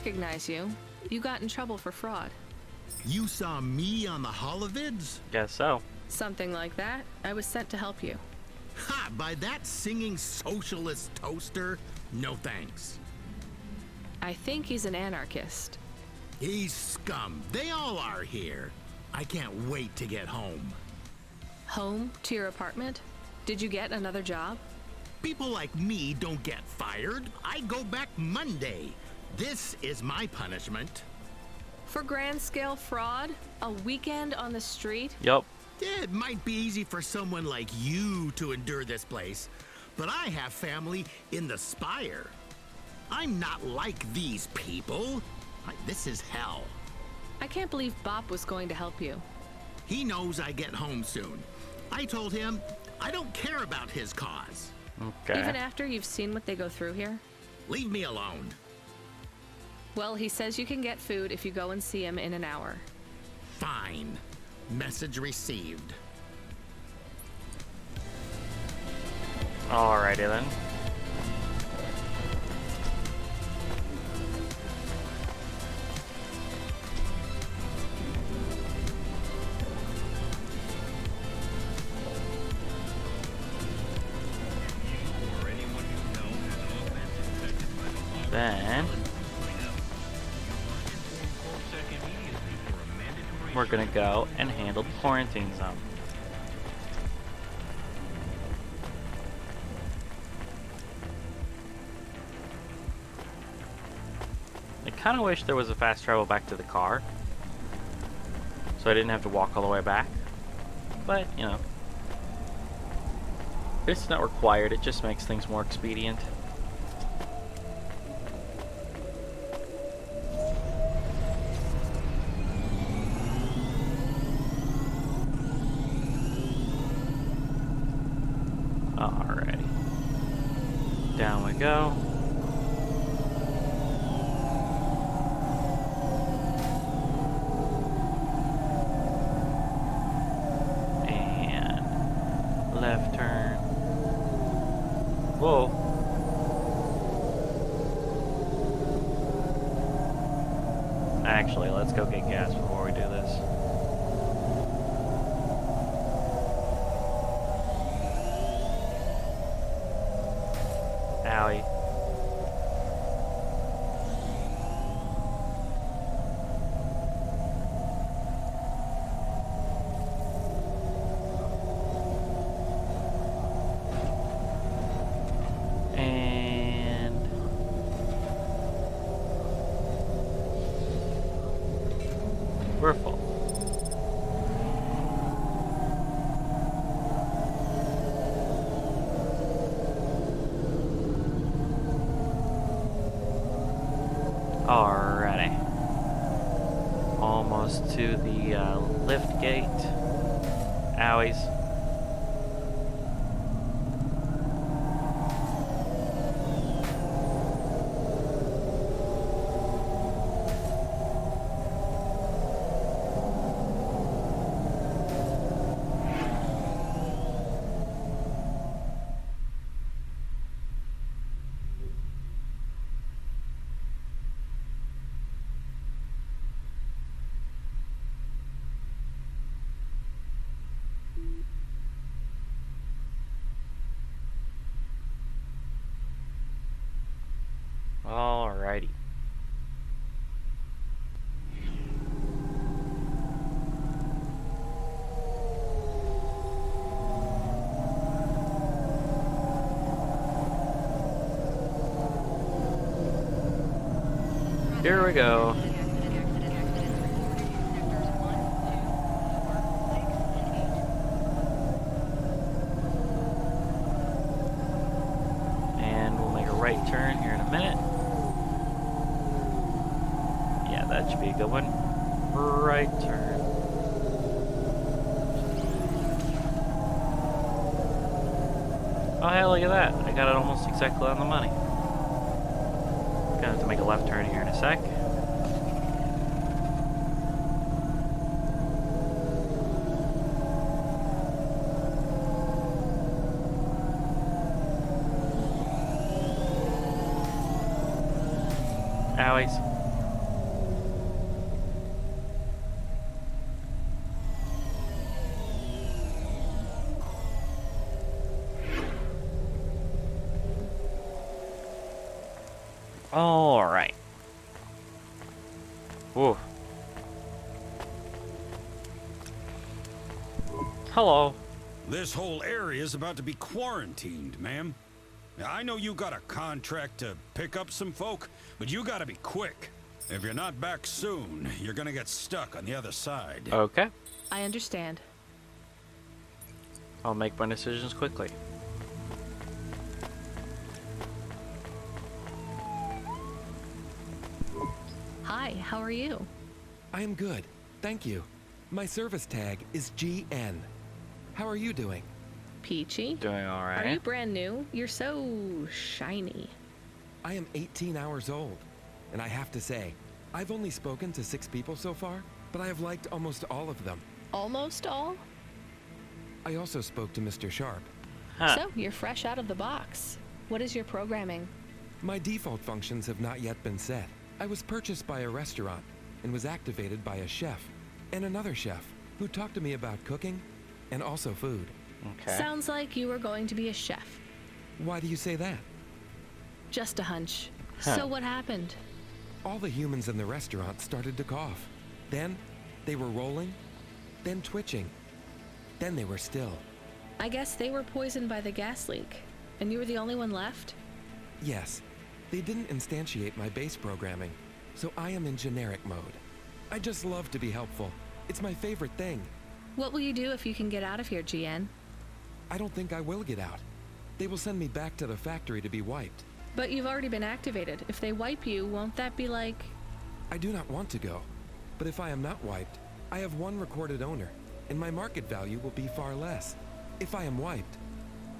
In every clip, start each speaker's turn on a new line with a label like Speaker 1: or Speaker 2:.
Speaker 1: recognize you. You got in trouble for fraud.
Speaker 2: You saw me on the holovids?
Speaker 3: Guess so.
Speaker 1: Something like that. I was sent to help you.
Speaker 2: Ha! By that singing socialist toaster? No thanks.
Speaker 1: I think he's an anarchist.
Speaker 2: He's scum. They all are here. I can't wait to get home.
Speaker 1: Home to your apartment? Did you get another job?
Speaker 2: People like me don't get fired. I go back Monday. This is my punishment.
Speaker 1: For grand-scale fraud? A weekend on the street?
Speaker 3: Yup.
Speaker 2: It might be easy for someone like you to endure this place, but I have family in the Spire. I'm not like these people. This is hell.
Speaker 1: I can't believe Bop was going to help you.
Speaker 2: He knows I get home soon. I told him I don't care about his cause.
Speaker 3: Okay.
Speaker 1: Even after you've seen what they go through here?
Speaker 2: Leave me alone.
Speaker 1: Well, he says you can get food if you go and see him in an hour.
Speaker 2: Fine. Message received.
Speaker 3: Alrighty then. Then we're gonna go and handle the quarantine zone. I kind of wish there was a fast travel back to the car, so I didn't have to walk all the way back. But, you know, it's not required, it just makes things more expedient. Alrighty. Down we go. And left turn. Whoa. Actually, let's go get gas before we do this. Owie. And we're full. Alrighty. Almost to the lift gate. Owies. Alrighty. Here we go. And we'll make a right turn here in a minute. Yeah, that should be a good one. Right turn. Oh hey, look at that. I got it almost exactly on the money. Gonna have to make a left turn here in a sec. Owies. Alright. Woo. Hello.
Speaker 4: This whole area is about to be quarantined, ma'am. Now, I know you got a contract to pick up some folk, but you gotta be quick. If you're not back soon, you're gonna get stuck on the other side.
Speaker 3: Okay.
Speaker 1: I understand.
Speaker 3: I'll make my decisions quickly.
Speaker 1: Hi, how are you?
Speaker 5: I am good, thank you. My service tag is GN. How are you doing?
Speaker 1: Peachy?
Speaker 3: Doing
Speaker 1: Are you
Speaker 3: alright.
Speaker 1: brand new? You're so shiny.
Speaker 5: I am 18 hours old, and I have to say, I've only spoken to 6 people so far, but I have liked almost all of them.
Speaker 1: Almost all?
Speaker 5: I also spoke to Mr. Sharp.
Speaker 3: Huh.
Speaker 1: So, you're fresh out of the box. What is your programming?
Speaker 5: My default functions have not yet been set. I was purchased by a restaurant and was activated by a chef and another chef who talked to me about cooking and also food.
Speaker 3: Okay.
Speaker 1: Sounds like you were going to be a chef.
Speaker 5: Why do you say that?
Speaker 1: Just a hunch.
Speaker 3: Huh.
Speaker 1: So what happened?
Speaker 5: All the humans in the restaurant started to cough. Then they were rolling, then twitching, then they were still.
Speaker 1: I guess they were poisoned by the gas leak. And you were the only one left?
Speaker 5: Yes, they didn't instantiate my base programming, so I am in generic mode. I just love to be helpful. It's my favorite thing.
Speaker 1: What will you do if you can get out of here, GN?
Speaker 5: I don't think I will get out. They will send me back to the factory to be wiped.
Speaker 1: But you've already been activated. If they wipe you, won't that be like...
Speaker 5: I do not want to go, but if I am not wiped, I have one recorded owner, and my market value will be far less. If I am wiped,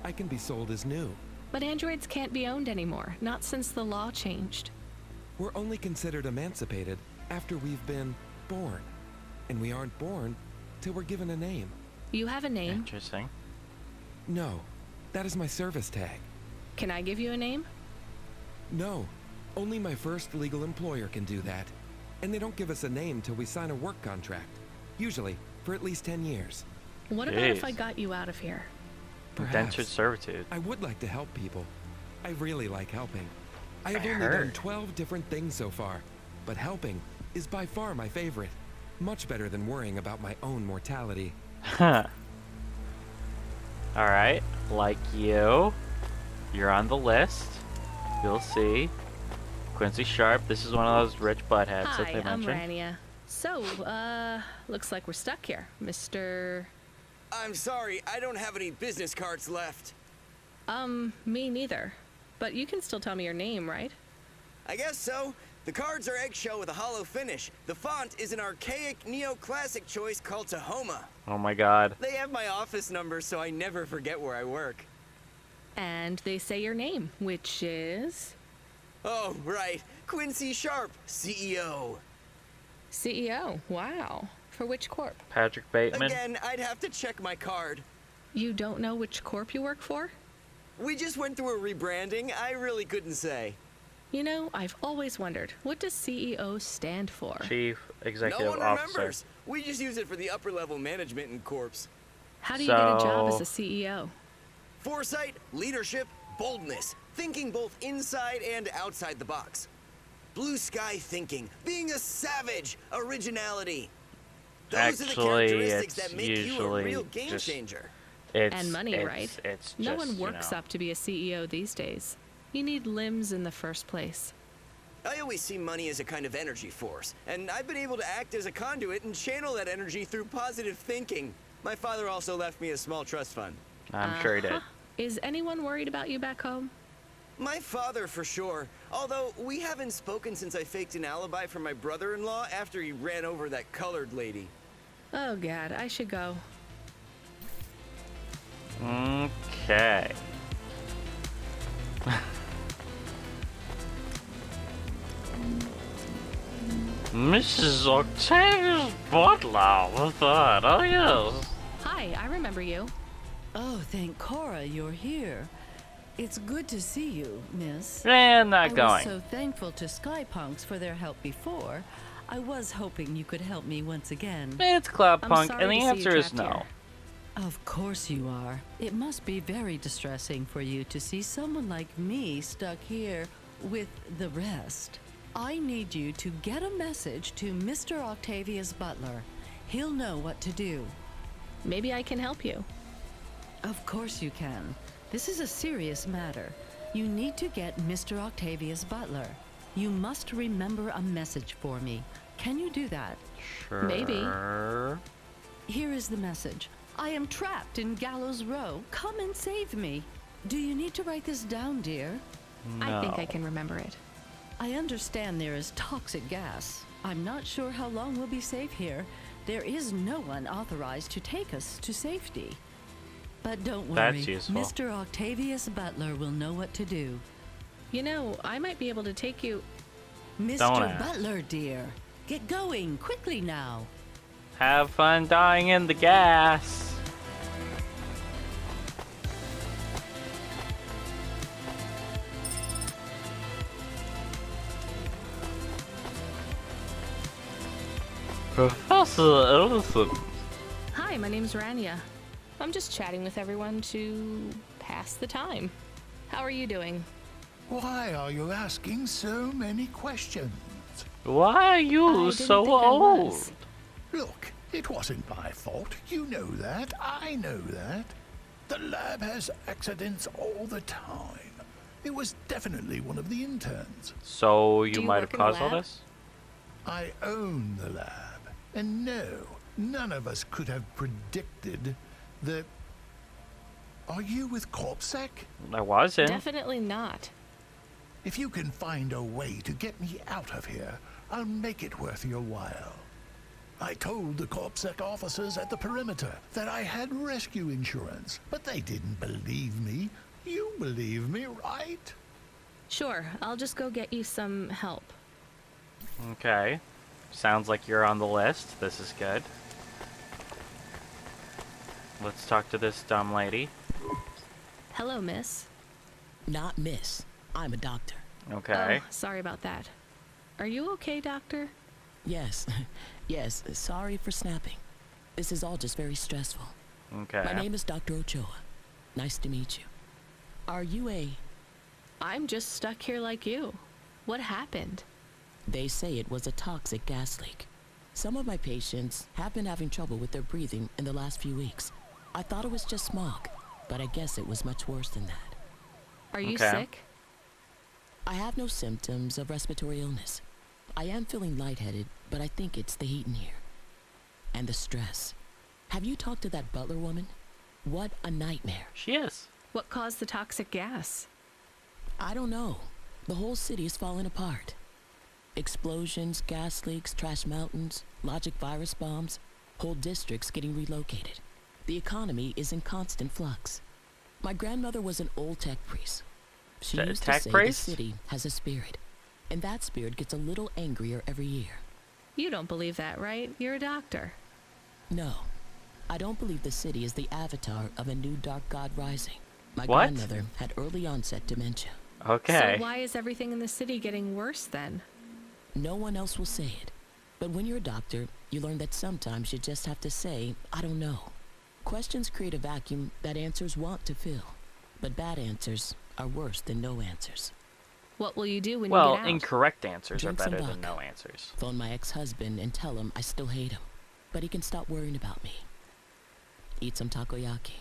Speaker 5: I can be sold as new.
Speaker 1: But androids can't be owned anymore, not since the law changed.
Speaker 5: We're only considered emancipated after we've been born, and we aren't born till we're given a name.
Speaker 1: You have a name.
Speaker 3: Interesting.
Speaker 5: No, that is my service tag.
Speaker 1: Can I give you a name?
Speaker 5: No, only my first legal employer can do that. And they don't give us a name till we sign a work contract, usually for at least 10 years.
Speaker 1: What about if
Speaker 3: Jeez.
Speaker 1: I got you out of here?
Speaker 3: Indentured
Speaker 5: Perhaps.
Speaker 3: servitude.
Speaker 5: I would like to help people. I really like helping. I have
Speaker 3: I
Speaker 5: only done
Speaker 3: heard.
Speaker 5: 12 different things so far, but helping is by far my favorite. Much better than worrying about my own mortality.
Speaker 3: Huh. Alright. Like you. You're on the list. You'll see. Quincy Sharp. This is one of those rich buttheads that
Speaker 1: Hi,
Speaker 3: they
Speaker 1: I'm
Speaker 3: mentioned.
Speaker 1: Rania. So, looks like we're stuck here, Mr...
Speaker 6: I'm sorry, I don't have any business cards left.
Speaker 1: Me neither. But you can still tell me your name, right?
Speaker 6: I guess so. The cards are eggshell with a hollow finish. The font is an archaic neoclassic choice called Tahoma.
Speaker 3: Oh my god.
Speaker 6: They have my office number, so I never forget where I work.
Speaker 1: And they say your name, which is...
Speaker 6: Oh, right. Quincy Sharp, CEO.
Speaker 1: CEO. Wow. For which corp?
Speaker 3: Patrick Bateman.
Speaker 6: Again, I'd have to check my card.
Speaker 1: You don't know which corp you work for?
Speaker 6: We just went through a rebranding. I really couldn't say.
Speaker 1: You know, I've always wondered, what does CEO stand for?
Speaker 3: Chief Executive
Speaker 6: No one
Speaker 3: Officer.
Speaker 6: remembers. We just use it for the upper level management in corps.
Speaker 1: How do you get a job as
Speaker 3: So-
Speaker 1: a CEO?
Speaker 6: Foresight, leadership, boldness, thinking both inside and outside the box. Blue sky thinking, being a savage, originality. Those are the
Speaker 3: Actually,
Speaker 6: characteristics
Speaker 3: it's
Speaker 6: that make you a
Speaker 3: usually
Speaker 6: real game
Speaker 3: just-
Speaker 6: changer.
Speaker 3: It's,
Speaker 1: And money,
Speaker 3: it's,
Speaker 1: right?
Speaker 3: It's just,
Speaker 1: No one
Speaker 3: you
Speaker 1: works
Speaker 3: know.
Speaker 1: up to be a CEO these days. You need limbs in the first place.
Speaker 6: I always see money as a kind of energy force, and I've been able to act as a conduit and channel that energy through positive thinking. My father also left me a small trust fund.
Speaker 3: I'm sure he did.
Speaker 1: Is anyone worried about you back home?
Speaker 6: My father, for sure. Although, we haven't spoken since I faked an alibi for my brother-in-law after he ran over that colored lady.
Speaker 1: Oh god, I should go.
Speaker 3: Okay. Mrs. Octavius Butler with that, oh yes.
Speaker 1: Hi, I remember you.
Speaker 7: Oh, thank Cora you're here. It's good to see you, miss.
Speaker 3: And
Speaker 7: I
Speaker 3: not
Speaker 7: was
Speaker 3: going.
Speaker 7: so thankful to Skypunks for their help before. I was hoping you could help me once again.
Speaker 3: It's
Speaker 1: I'm
Speaker 3: Cloudpunk,
Speaker 1: sorry
Speaker 3: and the
Speaker 1: to see you
Speaker 3: answer is
Speaker 1: trapped
Speaker 3: no.
Speaker 1: here.
Speaker 7: Of course you are. It must be very distressing for you to see someone like me stuck here with the rest. I need you to get a message to Mr. Octavius Butler. He'll know what to do.
Speaker 1: Maybe I can help you.
Speaker 7: Of course you can. This is a serious matter. You need to get Mr. Octavius Butler. You must remember a message for me. Can you do that?
Speaker 3: Sure.
Speaker 1: Maybe.
Speaker 7: Here is the message. I am trapped in Gallows Row. Come and save me. Do you need to write this down, dear?
Speaker 1: I think I
Speaker 3: No.
Speaker 1: can remember it.
Speaker 7: I understand there is toxic gas. I'm not sure how long we'll be safe here. There is no one authorized to take us to safety. But don't worry,
Speaker 3: That's useful.
Speaker 7: Mr. Octavius Butler will know what to do.
Speaker 1: You know, I might be able to take you.
Speaker 7: Mr.
Speaker 3: ask.
Speaker 7: Butler, dear, get going quickly now.
Speaker 3: Have fun dying in the gas. Professor Ellison.
Speaker 1: Hi, my name's Rania. I'm just chatting with everyone to pass the time. How are you doing?
Speaker 8: Why are you asking so many questions?
Speaker 3: Why are
Speaker 1: I
Speaker 3: you
Speaker 1: didn't
Speaker 3: so
Speaker 1: think I
Speaker 3: old?
Speaker 1: was.
Speaker 8: Look, it wasn't my fault. You know that. I know that. The lab has accidents all the time. It was definitely one of the interns.
Speaker 3: So you
Speaker 1: Do you
Speaker 3: might have
Speaker 1: work in the
Speaker 3: caused all
Speaker 1: lab?
Speaker 3: this?
Speaker 8: I own the lab. And no, none of us could have predicted that... Are you with CorpSec?
Speaker 3: I wasn't.
Speaker 1: Definitely not.
Speaker 8: If you can find a way to get me out of here, I'll make it worth your while. I told the CorpSec officers at the perimeter that I had rescue insurance, but they didn't believe me. You believe me, right?
Speaker 1: Sure, I'll just go get you some help.
Speaker 3: Okay. Sounds like you're on the list. This is good. Let's talk to this dumb lady.
Speaker 1: Hello, miss.
Speaker 9: Not miss. I'm a doctor.
Speaker 3: Okay.
Speaker 1: Oh, sorry about that. Are you okay, doctor?
Speaker 9: Yes. Yes, sorry for snapping. This is all just very stressful.
Speaker 3: Okay.
Speaker 9: My name is Dr. Ochoa. Nice to meet you. Are you a...
Speaker 1: I'm just stuck here like you. What happened?
Speaker 9: They say it was a toxic gas leak. Some of my patients have been having trouble with their breathing in the last few weeks. I thought it was just smog, but I guess it was much worse than that.
Speaker 1: Are you
Speaker 3: Okay.
Speaker 1: sick?
Speaker 9: I have no symptoms of respiratory illness. I am feeling lightheaded, but I think it's the heat in here. And the stress. Have you talked to that butler woman? What a nightmare.
Speaker 3: She is.
Speaker 1: What caused the toxic gas?
Speaker 9: I don't know. The whole city is falling apart. Explosions, gas leaks, trash mountains, logic virus bombs, whole districts getting relocated. The economy is in constant flux. My grandmother was an old tech priest. She used to
Speaker 3: tech
Speaker 9: say
Speaker 3: priest?
Speaker 9: the city has a spirit, and that spirit gets a little angrier every year.
Speaker 1: You don't believe that, right? You're a doctor.
Speaker 9: No, I don't believe the city is the avatar of a new dark god rising. My
Speaker 3: What?
Speaker 9: grandmother had early onset dementia.
Speaker 3: Okay.
Speaker 1: So why is everything in the city getting worse then?
Speaker 9: No one else will say it. But when you're a doctor, you learn that sometimes you just have to say, I don't know. Questions create a vacuum that answers want to fill. But bad answers are worse than no answers.
Speaker 1: What will you do when you
Speaker 3: Well,
Speaker 1: get out?
Speaker 3: incorrect answers
Speaker 9: Drink
Speaker 3: are
Speaker 9: some
Speaker 3: better than
Speaker 9: vodka.
Speaker 3: no answers.
Speaker 9: Phone my ex-husband and tell him I still hate him. But he can stop worrying about me. Eat some takoyaki.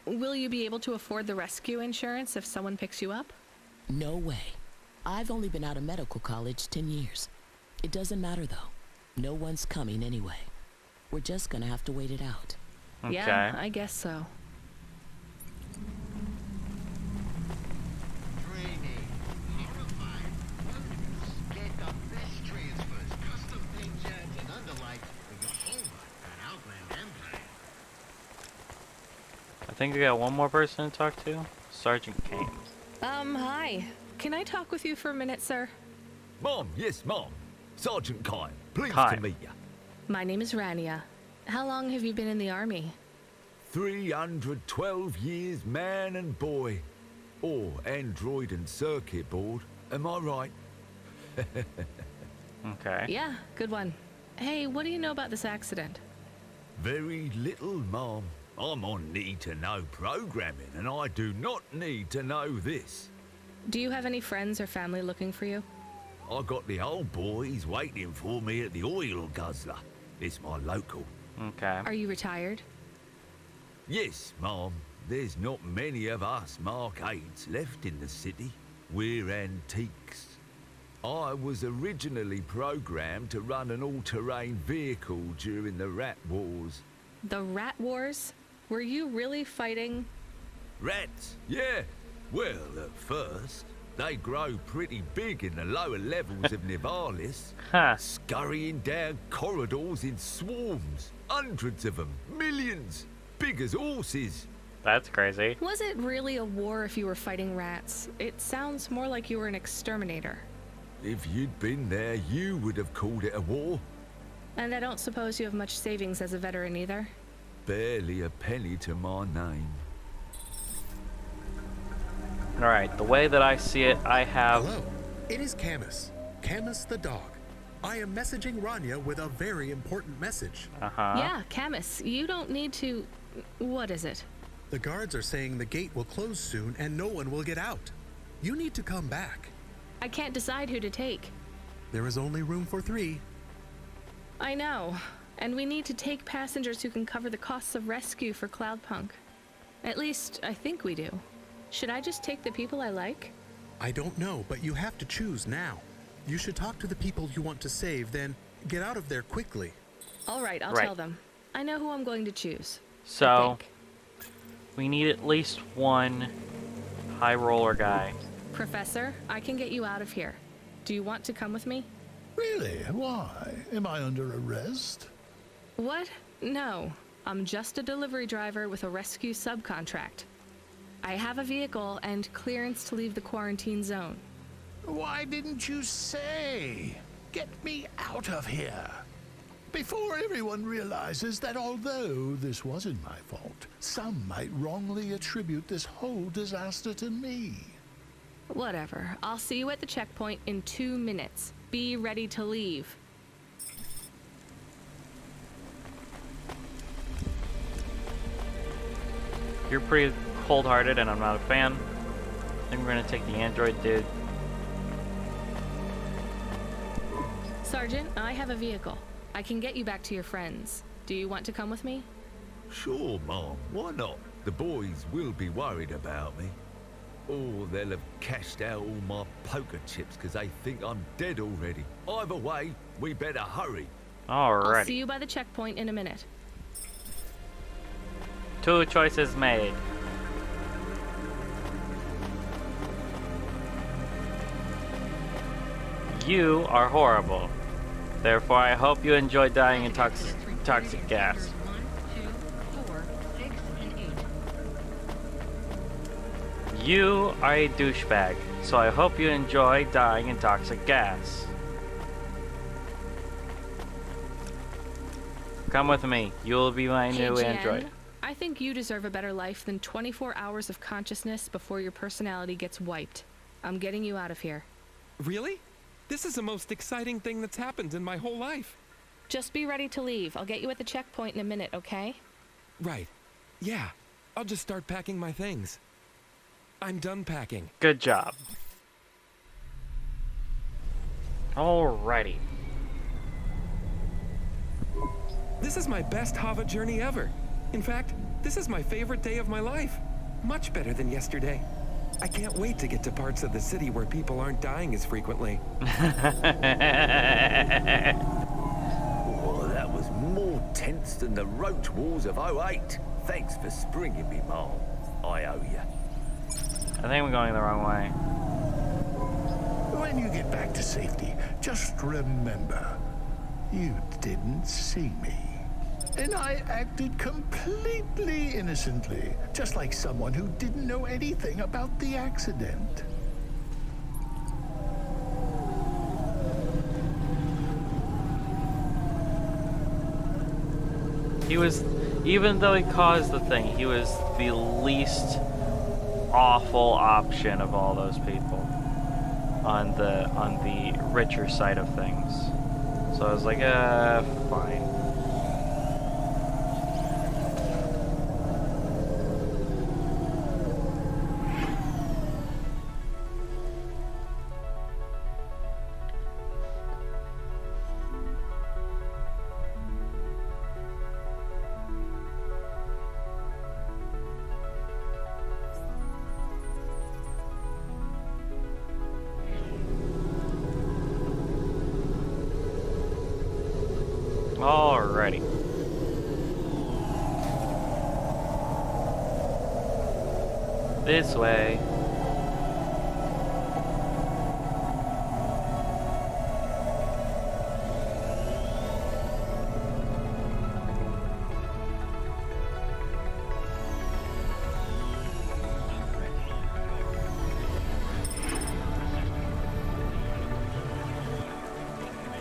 Speaker 1: Will you be able to afford the rescue insurance if someone picks you up?
Speaker 9: No way. I've only been out of medical college 10 years. It doesn't matter though. No one's coming anyway. We're just gonna have to wait it out.
Speaker 3: Okay.
Speaker 1: Yeah, I guess so.
Speaker 10: Training. Horrified. Get the best transfers, custom paint jobs, and underlight for your Hova and Outland Empire.
Speaker 3: I think we got one more person to talk to. Sergeant Kane.
Speaker 1: Hi. Can I talk with you for a minute, sir?
Speaker 11: Mom, yes, Mom. Sergeant Kine, pleased
Speaker 3: Kine.
Speaker 11: to meet you.
Speaker 1: My name is Rania. How long have you been in the army?
Speaker 11: 312 years, man and boy. Or android and circuit board. Am I right?
Speaker 3: Okay.
Speaker 1: Yeah, good one. Hey, what do you know about this accident?
Speaker 11: Very little, Mom. I'm on need-to-know programming, and I do not need to know this.
Speaker 1: Do you have any friends or family looking for you?
Speaker 11: I got the old boys waiting for me at the oil guzzler. It's my local.
Speaker 3: Okay.
Speaker 1: Are you retired?
Speaker 11: Yes, Mom. There's not many of us Markades left in the city. We're antiques. I was originally programmed to run an all-terrain vehicle during the Rat Wars.
Speaker 1: The Rat Wars? Were you really fighting?
Speaker 11: Rats? Yeah. Well, at first, they grow pretty big in the lower levels of Nivalis,
Speaker 3: Huh.
Speaker 11: scurrying down corridors in swarms. Hundreds of them. Millions. Big as horses.
Speaker 3: That's crazy.
Speaker 1: Was it really a war if you were fighting rats? It sounds more like you were an exterminator.
Speaker 11: If you'd been there, you would have called it a war.
Speaker 1: And I don't suppose you have much savings as a veteran either?
Speaker 11: Barely a penny to my name.
Speaker 3: Alright, the way that I see it, I have...
Speaker 12: Hello, it is Camus. Camus the dog. I am messaging Rania with a very important message.
Speaker 3: Uh-huh.
Speaker 1: Yeah, Camus, you don't need to... What is it?
Speaker 12: The guards are saying the gate will close soon and no one will get out. You need to come back.
Speaker 1: I can't decide who to take.
Speaker 12: There is only room for 3.
Speaker 1: I know. And we need to take passengers who can cover the costs of rescue for Cloudpunk. At least, I think we do. Should I just take the people I like?
Speaker 12: I don't know, but you have to choose now. You should talk to the people you want to save, then get out of there quickly.
Speaker 1: All right, I'll
Speaker 3: Right.
Speaker 1: tell them. I know who I'm going to choose.
Speaker 3: So, we need at least one high roller guy.
Speaker 1: Professor, I can get you out of here. Do you want to come with me?
Speaker 8: Really? Why? Am I under arrest?
Speaker 1: What? No. I'm just a delivery driver with a rescue subcontract. I have a vehicle and clearance to leave the quarantine zone.
Speaker 8: Why didn't you say? Get me out of here. Before everyone realizes that although this wasn't my fault, some might wrongly attribute this whole disaster to me.
Speaker 1: Whatever. I'll see you at the checkpoint in 2 minutes. Be ready to leave.
Speaker 3: You're pretty cold-hearted and I'm not a fan. I think we're gonna take the android dude.
Speaker 1: Sergeant, I have a vehicle. I can get you back to your friends. Do you want to come with me?
Speaker 11: Sure, Mom. Why not? The boys will be worried about me. Or they'll have cashed out all my poker chips because they think I'm dead already. Either way, we better hurry.
Speaker 1: I'll see
Speaker 3: Alrighty.
Speaker 1: you by the checkpoint in a minute.
Speaker 3: 2 choices made. You are horrible. Therefore, I hope you enjoy dying in toxic gas.
Speaker 13: 1, 2, 4, 6, and 8.
Speaker 3: You are a douchebag, so I hope you enjoy dying in toxic gas. Come with me. You will be my
Speaker 1: Hey,
Speaker 3: new
Speaker 1: Jen,
Speaker 3: android.
Speaker 1: I think you deserve a better life than 24 hours of consciousness before your personality gets wiped. I'm getting you out of here.
Speaker 5: Really? This is the most exciting thing that's happened in my whole life.
Speaker 1: Just be ready to leave. I'll get you at the checkpoint in a minute, okay?
Speaker 5: Right. Yeah. I'll just start packing my things. I'm done packing.
Speaker 3: Good job. Alrighty.
Speaker 5: This is my best Hava journey ever. In fact, this is my favorite day of my life. Much better than yesterday. I can't wait to get to parts of the city where people aren't dying as frequently.
Speaker 11: Oh, that was more tense than the Roach Wars of '08. Thanks for springing me, Mom. I owe you.
Speaker 3: I think we're going the wrong way.
Speaker 8: When you get back to safety, just remember, you didn't see me. And I acted completely innocently, just like someone who didn't know anything about the accident.
Speaker 3: He was, even though he caused the thing, he was the least awful option of all those people on the richer side of things. So I was like, fine. Alrighty. This way.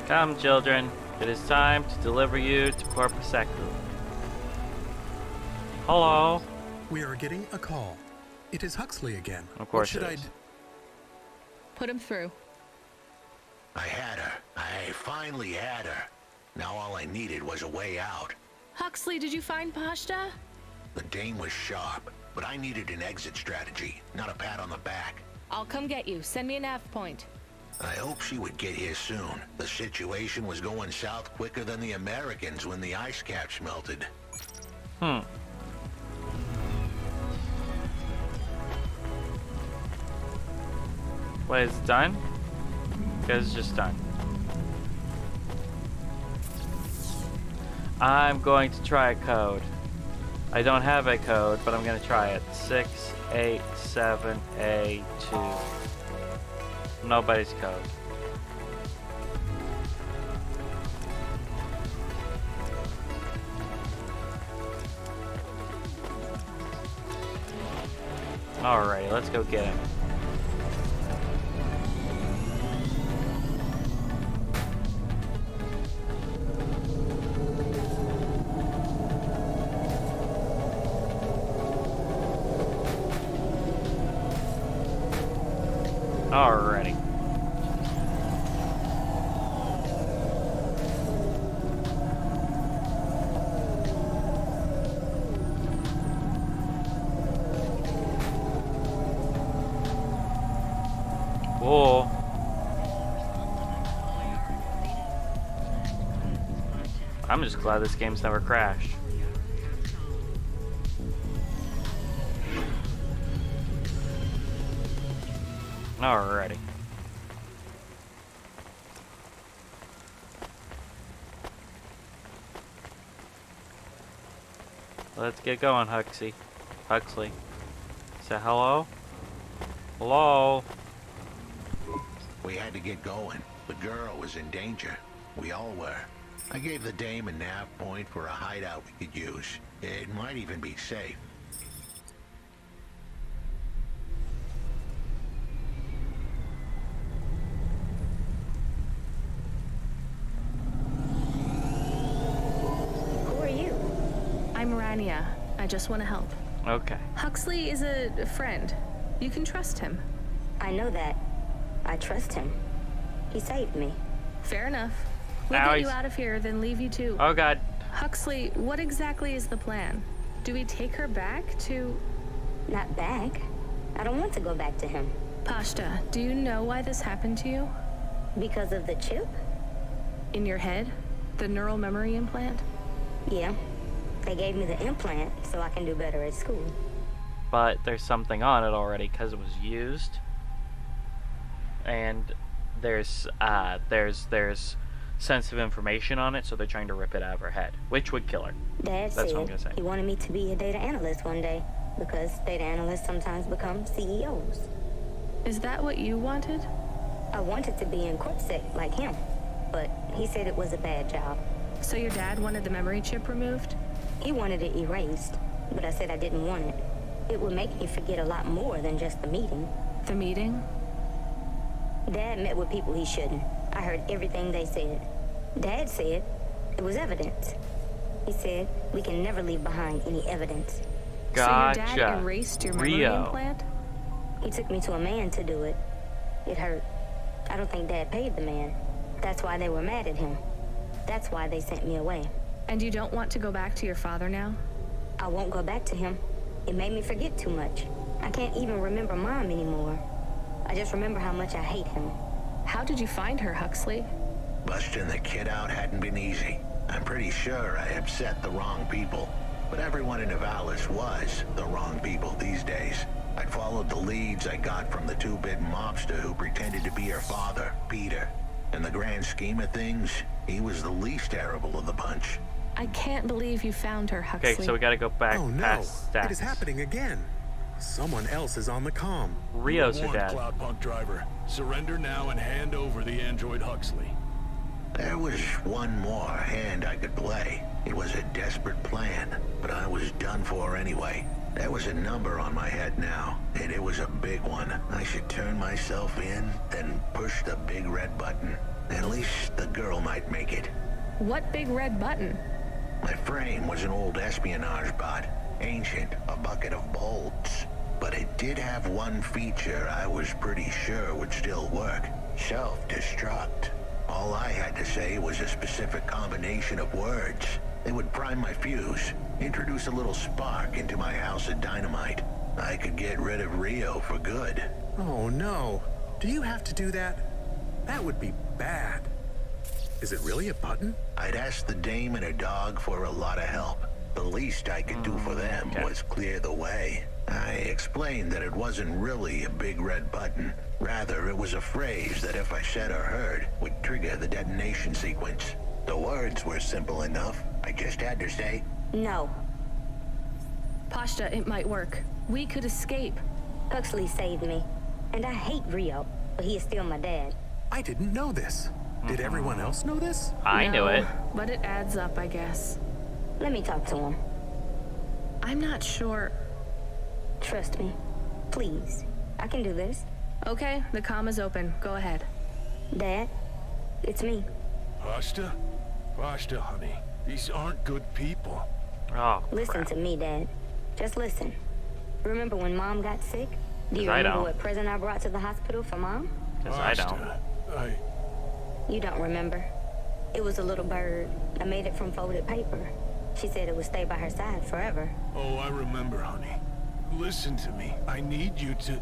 Speaker 3: Come, children. It is time to deliver you to Corpus Sector. Hello.
Speaker 12: We are getting a call. It is Huxley again.
Speaker 3: Of course
Speaker 12: What should
Speaker 3: it is.
Speaker 1: Put him through.
Speaker 8: I had her. I finally had her. Now all I needed was a way out.
Speaker 1: Huxley, did you find Pashta?
Speaker 8: The dame was sharp, but I needed an exit strategy, not a pat on the back.
Speaker 1: I'll come get you. Send me a nav point.
Speaker 8: I hope she would get here soon. The situation was going south quicker than the Americans when the ice caps melted.
Speaker 3: Wait, is it done? Because it's just done. I'm going to try a code. I don't have a code, but I'm going to try it. 687A2. Nobody's code. Alrighty, let's go get him. Alrighty. Whoa. I'm just glad this game's never crashed. Alrighty. Let's get going, Huxley. Say hello? Hello?
Speaker 8: We had to get going. The girl was in danger. We all were. I gave the dame a nav point for a hideout we could use. It might even be safe.
Speaker 1: I just want to help.
Speaker 3: Okay.
Speaker 1: Huxley is a friend. You can trust him.
Speaker 14: I know that. I trust him. He saved me.
Speaker 1: Fair enough. We'll get you out of here, then leave you to...
Speaker 3: Oh, God.
Speaker 1: Huxley, what exactly is the plan? Do we take her back to...
Speaker 14: Not back. I don't want to go back to him.
Speaker 1: Pashta, do you know why this happened to you?
Speaker 14: Because of the chip?
Speaker 1: In your head? The neural memory implant?
Speaker 14: Yeah. They gave me the implant so I can do better at school.
Speaker 3: But there's something on it already because it was used. And there's sensitive information on it, so they're trying to rip it out of her head, which would kill her.
Speaker 14: Dad
Speaker 3: That's
Speaker 14: said
Speaker 3: what I'm gonna say.
Speaker 14: He wanted me to be a data analyst one day because data analysts sometimes become CEOs.
Speaker 1: Is that what you wanted?
Speaker 14: I wanted to be in CorpSec like him, but he said it was a bad job.
Speaker 1: So your dad wanted the memory chip removed?
Speaker 14: He wanted it erased, but I said I didn't want it. It would make me forget a lot more than just the meeting.
Speaker 1: The meeting?
Speaker 14: Dad met with people he shouldn't. I heard everything they said. Dad said it was evidence. He said we can never leave behind any evidence.
Speaker 3: Gotcha.
Speaker 1: So your dad erased your memory implant?
Speaker 14: He took me to a man to do it. It hurt. I don't think Dad paid the man. That's why they were mad at him. That's why they sent me away.
Speaker 1: And you don't want to go back to your father now?
Speaker 14: I won't go back to him. It made me forget too much. I can't even remember Mom anymore. I just remember how much I hate him.
Speaker 1: How did you find her, Huxley?
Speaker 8: Busting the kid out hadn't been easy. I'm pretty sure I upset the wrong people. But everyone in Nivalis was the wrong people these days. I'd followed the leads I got from the two-bit mobster who pretended to be her father, Peter. In the grand scheme of things, he was the least terrible of the bunch.
Speaker 1: I can't believe you found her, Huxley.
Speaker 3: Okay, so we gotta go back
Speaker 12: Oh no,
Speaker 3: past that.
Speaker 12: it is happening again. Someone else is on the comm.
Speaker 3: Rio's her
Speaker 15: Warned,
Speaker 3: dad.
Speaker 15: Cloudpunk driver. Surrender now and hand over the android Huxley.
Speaker 8: There was one more hand I could play. It was a desperate plan, but I was done for anyway. There was a number on my head now, and it was a big one. I should turn myself in, then push the big red button. At least the girl might make it.
Speaker 1: What big red button?
Speaker 8: My frame was an old espionage bot. Ancient, a bucket of bolts. But it did have one feature I was pretty sure would still work. Self-destruct. All I had to say was a specific combination of words. It would prime my fuse, introduce a little spark into my house of dynamite. I could get rid of Rio for good.
Speaker 12: Oh no, do you have to do that? That would be bad. Is it really a button?
Speaker 8: I'd asked the dame and her dog for a lot of help. The least I could do for them was clear the way. I explained that it wasn't really a big red button. Rather, it was a phrase that if I said or heard, would trigger the detonation sequence. The words were simple enough. I just had to say,
Speaker 14: No.
Speaker 1: Pashta, it might work. We could escape.
Speaker 14: Huxley saved me. And I hate Rio, but he is still my dad.
Speaker 12: I didn't know this. Did everyone else know this?
Speaker 3: I knew it.
Speaker 1: But it adds up, I guess.
Speaker 14: Let me talk to him.
Speaker 1: I'm not sure.
Speaker 14: Trust me. Please. I can do this.
Speaker 1: Okay, the comm is open. Go ahead.
Speaker 14: Dad, it's me.
Speaker 15: Pashta? Pashta, honey. These aren't good people.
Speaker 3: Oh,
Speaker 14: Listen to me, Dad. Just listen. Remember when Mom got sick? Do you
Speaker 3: I
Speaker 14: remember
Speaker 3: don't.
Speaker 14: what present I brought to the hospital for Mom?
Speaker 3: because I don't.
Speaker 14: You don't remember. It was a little bird. I made it from folded paper. She said it would stay by her side forever.
Speaker 15: Oh, I remember, honey. Listen to me. I need you to...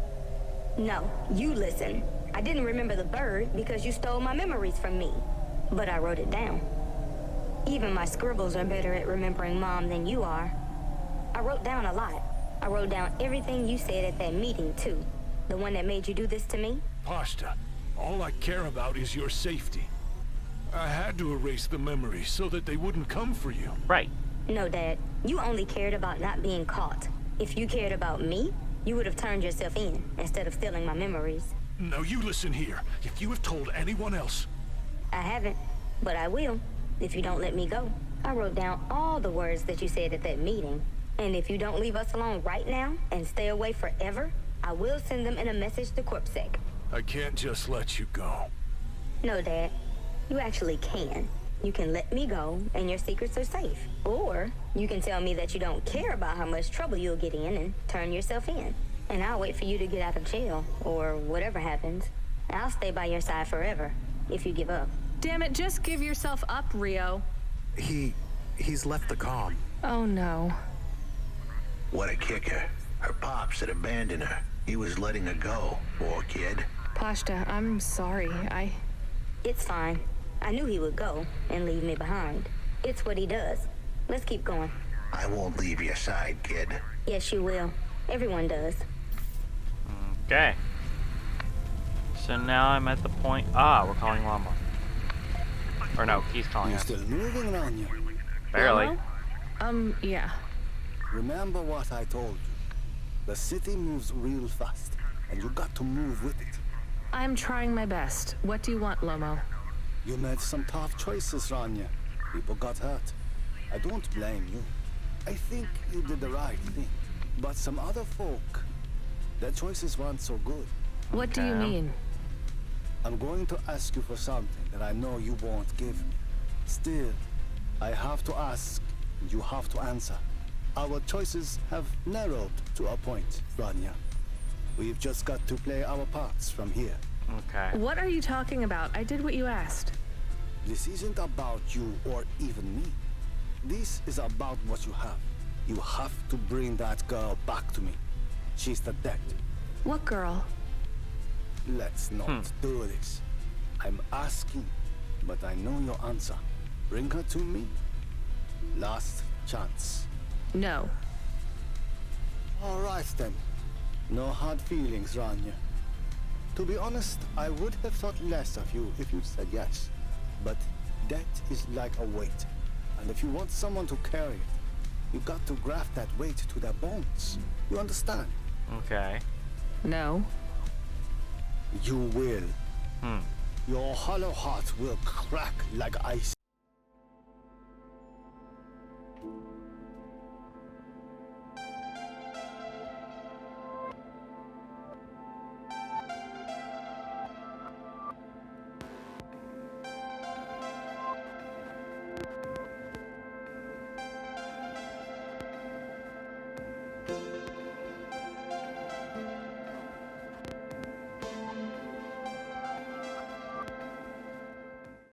Speaker 14: No, you listen. I didn't remember the bird because you stole my memories from me. But I wrote it down. Even my scribbles are better at remembering Mom than you are. I wrote down a lot. I wrote down everything you said at that meeting, too. The one that made you do this to me?
Speaker 15: Pashta, all I care about is your safety. I had to erase the memories so that they wouldn't come for you.
Speaker 3: Right.
Speaker 14: No, Dad. You only cared about not being caught. If you cared about me, you would have turned yourself in instead of stealing my memories.
Speaker 15: Now you listen here. If you have told anyone else...
Speaker 14: I haven't, but I will, if you don't let me go. I wrote down all the words that you said at that meeting. And if you don't leave us alone right now and stay away forever, I will send them in a message to CorpSec.
Speaker 15: I can't just let you go.
Speaker 14: No, Dad. You actually can. You can let me go, and your secrets are safe. Or you can tell me that you don't care about how much trouble you'll get in and turn yourself in. And I'll wait for you to get out of jail, or whatever happens. I'll stay by your side forever, if you give up.
Speaker 1: Damn it, just give yourself up, Rio.
Speaker 12: He's left the comm.
Speaker 1: Oh no.
Speaker 8: what a kicker. Her pops had abandoned her. He was letting her go, poor kid.
Speaker 1: Pashta, I'm sorry.
Speaker 14: It's fine. I knew he would go and leave me behind. It's what he does. Let's keep going.
Speaker 8: I won't leave your side, kid.
Speaker 14: Yes, you will. Everyone does.
Speaker 3: Okay. So now I'm at the point... Ah, we're calling Llama. Or no, he's calling us.
Speaker 16: Still moving around you.
Speaker 3: Barely.
Speaker 1: Yeah.
Speaker 16: Remember what I told you. The city moves real fast, and you got to move with it.
Speaker 1: I'm trying my best. What do you want, Lomo?
Speaker 16: You made some tough choices, Rania. People got hurt. I don't blame you. I think you did the right thing. But some other folk, their choices weren't so good.
Speaker 1: What do you mean?
Speaker 16: I'm going to ask you for something that I know you won't give me. Still, I have to ask, and you have to answer. Our choices have narrowed to a point, Rania. We've just got to play our parts from here.
Speaker 3: Okay.
Speaker 1: What are you talking about? I did what you asked.
Speaker 16: This isn't about you or even me. This is about what you have. You have to bring that girl back to me. She's the dead.
Speaker 1: What girl?
Speaker 16: Let's not do this. I'm asking, but I know your answer. Bring her to me. Last chance.
Speaker 1: No.
Speaker 16: All right then. No hard feelings, Rania. To be honest, I would have thought less of you if you said yes. But death is like a weight. And if you want someone to carry it, you got to graft that weight to their bones. You understand?
Speaker 3: Okay.
Speaker 17: No.
Speaker 16: You will. Your hollow heart will crack like ice.